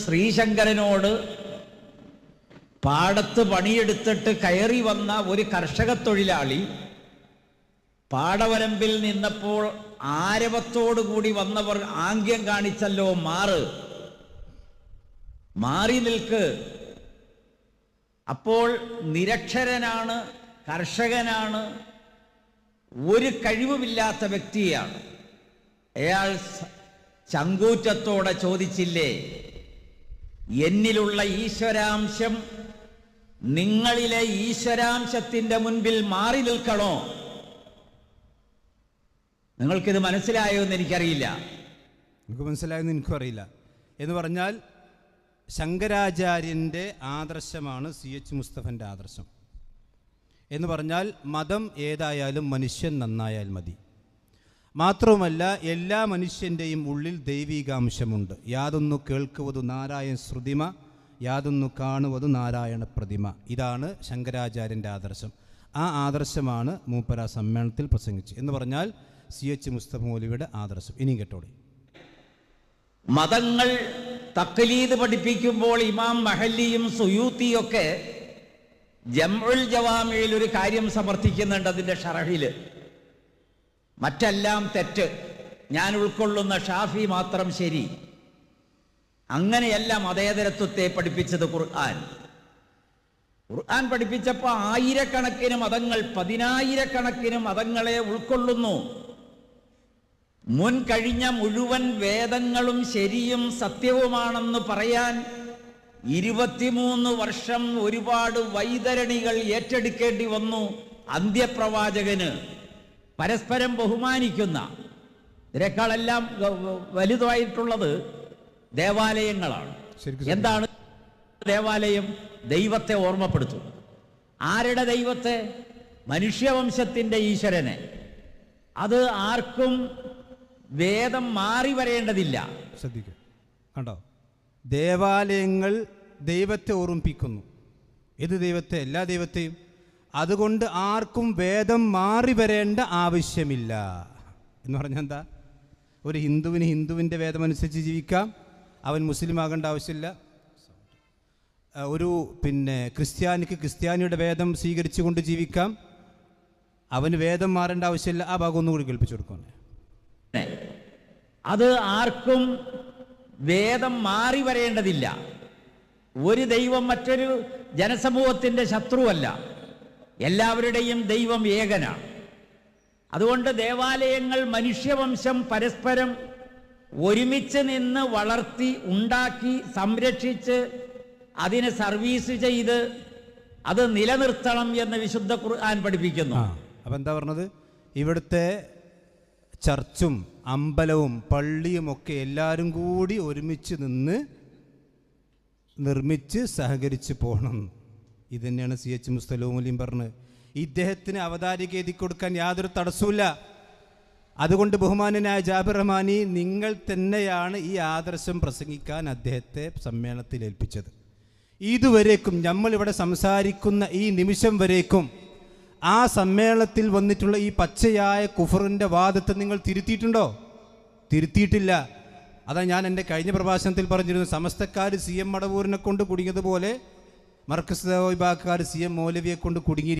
ശ്രീശങ്കരനോട് പാടത്ത് പണിയെടുത്തിട്ട് കയറി വന്ന ഒരു കർഷക തൊഴിലാളി പാടവരമ്പിൽ നിന്നപ്പോൾ ആരവത്തോടുകൂടി വന്നവർ ആംഗ്യം കാണിച്ചല്ലോ, മാറി നിൽക്ക്. അപ്പോൾ നിരക്ഷരനാണ്, കർഷകനാണ്, ഒരു കഴിവുമില്ലാത്ത വ്യക്തിയാണ്. അയാൾ ചങ്കൂറ്റത്തോടെ ചോദിച്ചില്ലേ, എന്നിലുള്ള ഈശ്വരാംശം നിങ്ങളിലെ ഈശ്വരാംശത്തിൻ്റെ മുൻപിൽ മാറി നിൽക്കണോ? നിങ്ങൾക്കിത് മനസ്സിലായോ എന്ന് എനിക്കറിയില്ല. നിങ്ങൾക്ക് മനസ്സിലായെന്ന് എനിക്കും അറിയില്ല. എന്ന് പറഞ്ഞാൽ ശങ്കരാചാര്യൻ്റെ ആദർശമാണ് CH മുസ്തഫൻ്റെ ആദർശം. എന്ന് പറഞ്ഞാൽ മതം ഏതായാലും മനുഷ്യൻ നന്നായാൽ മതി. മാത്രവുമല്ല, എല്ലാ മനുഷ്യൻ്റെയും ഉള്ളിൽ ദൈവികാംശമുണ്ട്. യാതൊന്നു കേൾക്കുവതു നാരായണ ശ്രുതിമ, യാതൊന്നു കാണുവതു നാരായണ പ്രതിമ. ഇതാണ് ശങ്കരാചാര്യൻ്റെ ആദർശം. ആ ആദർശമാണ് മൂപ്പര സമ്മേളനത്തിൽ പ്രസംഗിച്ചത്. എന്ന് പറഞ്ഞാൽ CH മുസ്തഫ മൗലവിയുടെ ആദർശം. ഇനിയും കേട്ടോളി. മതങ്ങൾ തഖ്ലീദ് പഠിപ്പിക്കുമ്പോൾ ഇമാം മഹല്ലിയും സുയൂത്തിയൊക്കെ ജംഉൽ ജവാമിയിൽ ഒരു കാര്യം സമർത്ഥിക്കുന്നുണ്ട്. അതിൻ്റെ ഷറഹിൽ മറ്റെല്ലാം തെറ്റ്, ഞാൻ ഉൾക്കൊള്ളുന്ന ഷാഫി മാത്രം ശരി. അങ്ങനെയല്ല മതേതരത്വത്തെ പഠിപ്പിച്ചത് ഖുർആൻ. ഖുർആൻ പഠിപ്പിച്ചപ്പോൾ ആയിരക്കണക്കിന് മതങ്ങൾ, 10,000-കണക്കിന് മതങ്ങളെ ഉൾക്കൊള്ളുന്നു. മുൻ കഴിഞ്ഞ മുഴുവൻ വേദങ്ങളും ശരിയും സത്യവുമാണെന്ന് പറയാൻ 23 വർഷം ഒരുപാട് വൈതരണികൾ ഏറ്റെടുക്കേണ്ടി വന്നു അന്ത്യപ്രവാചകന്. പരസ്പരം ബഹുമാനിക്കുന്ന, ഇതിനേക്കാളെല്ലാം വലുതായിട്ടുള്ളത് ദേവാലയങ്ങളാണ്. എന്താണ് ദേവാലയം? ദൈവത്തെ ഓർമ്മപ്പെടുത്തും. ആരുടെ ദൈവത്തെ? മനുഷ്യവംശത്തിൻ്റെ ഈശ്വരനെ. അത് ആർക്കും വേദം മാറി വരേണ്ടതില്ല. ശ്രദ്ധിക്കുക, കണ്ടോ? ദേവാലയങ്ങൾ ദൈവത്തെ ഓർമ്മിപ്പിക്കുന്നു. ഏത് ദൈവത്തെ? എല്ലാ ദൈവത്തെയും. അതുകൊണ്ട് ആർക്കും വേദം മാറി വരേണ്ട ആവശ്യമില്ല. എന്ന് പറഞ്ഞാൽ എന്താ? ഒരു ഹിന്ദുവിന് ഹിന്ദുവിൻ്റെ വേദമനുസരിച്ച് ജീവിക്കാം, അവൻ മുസ്ലിം ആകേണ്ട ആവശ്യമില്ല. ഒരു ക്രിസ്ത്യാനിക്ക് ക്രിസ്ത്യാനിയുടെ വേദം സ്വീകരിച്ചുകൊണ്ട് ജീവിക്കാം, അവന് വേദം മാറേണ്ട ആവശ്യമില്ല. ആ ഭാഗം ഒന്നുകൂടി കേൾപ്പിച്ചു കൊടുക്കണം. അത് ആർക്കും വേദം മാറി വരേണ്ടതില്ല. ഒരു ദൈവം മറ്റൊരു ജനസമൂഹത്തിൻ്റെ ശത്രുവല്ല. എല്ലാവരുടെയും ദൈവം ഏകനാണ്. അതുകൊണ്ട് ദേവാലയങ്ങൾ മനുഷ്യവംശം പരസ്പരം ഒരുമിച്ച് നിന്ന് വളർത്തി, ഉണ്ടാക്കി, സംരക്ഷിച്ച്, അതിനെ സർവീസ് ചെയ്ത് അത് നിലനിർത്തണം എന്ന് വിശുദ്ധ ഖുർആൻ പഠിപ്പിക്കുന്നു. അപ്പം എന്താ പറഞ്ഞത്? ഇവിടുത്തെ ചർച്ചും അമ്പലവും പള്ളിയും ഒക്കെ എല്ലാവരും കൂടി ഒരുമിച്ച് നിന്ന് നിർമ്മിച്ച് സഹകരിച്ച് പോകണം. ഇത് തന്നെയാണ് CH മുസ്തഫ മൗലവി പറഞ്ഞത്. ഇദ്ദേഹത്തിന് അവതാരിക എഴുതി കൊടുക്കാൻ യാതൊരു തടസ്സവുമില്ല. അതുകൊണ്ട് ബഹുമാനനായ ജാബിർ റഹ്മാനി, നിങ്ങൾ തന്നെയാണ് ഈ ആദർശം പ്രസംഗിക്കാൻ അദ്ദേഹത്തെ സമ്മേളനത്തിൽ ഏൽപ്പിച്ചത്. ഇതുവരേക്കും നമ്മളിവിടെ സംസാരിക്കുന്ന ഈ നിമിഷം വരേക്കും ആ സമ്മേളനത്തിൽ വന്നിട്ടുള്ള ഈ പച്ചയായ കുഫറിൻ്റെ വാദത്തെ നിങ്ങൾ തിരുത്തിയിട്ടുണ്ടോ? തിരുത്തിയിട്ടില്ല. അതാ ഞാൻ എൻ്റെ കഴിഞ്ഞ പ്രഭാഷണത്തിൽ പറഞ്ഞിരുന്നു, സമസ്തക്കാർ CM മടവൂരിനെ കൊണ്ട് കുടുങ്ങിയതുപോലെ മർക്കസ് വിഭാഗക്കാർ CM മൗലവിയെ കൊണ്ട് കുടുങ്ങി.